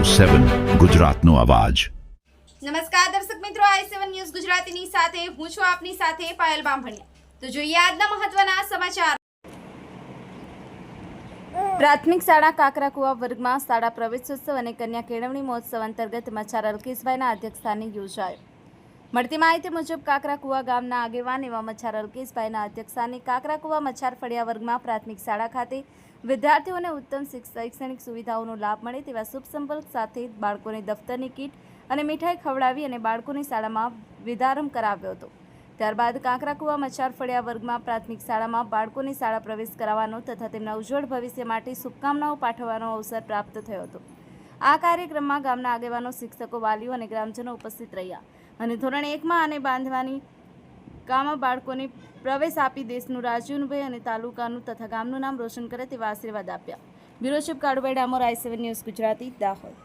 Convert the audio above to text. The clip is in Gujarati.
7 ગુજરાતનો અવાજ। નમસ્કાર દર્શક મિત્રો, i7 ન્યૂઝ ગુજરાતીની સાથે હું છું આપની સાથે પાયલ બામભણિયા। તો જોઈએ આજના મહત્વના સમાચાર। પ્રાથમિક શાળા કાકરાકુવા વર્ગમાં શાળા પ્રવેશોત્સવ અને કન્યા કેળવણી મહોત્સવ અંતર્ગત મચ્છાર અલ્કેશભાઈના અધ્યક્ષસ્થાને યોજાયો। મળતી માહિતી મુજબ કાકરાકુવા ગામના આગેવાન એવા મચ્છાર અલ્કેશભાઈના અધ્યક્ષસ્થાને કાકરાકુવા મચ્છાર ફળિયા વર્ગમાં પ્રાથમિક શાળા ખાતે વિદ્યાર્થીઓને ઉત્તમ શૈક્ષણિક સુવિધાઓનો લાભ મળે તેવા શુભ સંકલ્પ સાથે બાળકોને દફતરની કીટ અને મીઠાઈ ખવડાવી અને બાળકોની શાળામાં વિદારંભ કરાવ્યો હતો। ત્યારબાદ કાકરાકુવા મચ્છાર ફળિયા વર્ગમાં પ્રાથમિક શાળામાં બાળકોની શાળા પ્રવેશ કરાવવાનો તથા તેમના ઉજ્જવળ ભવિષ્ય માટે શુભકામનાઓ પાઠવવાનો અવસર પ્રાપ્ત થયો હતો। આ કાર્યક્રમમાં ગામના આગેવાનો, શિક્ષકો, વાલીઓ અને ગ્રામજનો ઉપસ્થિત રહ્યા અને ધોરણ 1માં આને બાંધવાની ગામમાં બાળકોને પ્રવેશ આપી દેશનું રાજ્યનું અને તાલુકાનું તથા ગામનું નામ રોશન કરે તેવા આશીર્વાદ આપ્યા। Bureau chief Kalubhai Damor, i7 news Gujarati, Dahod.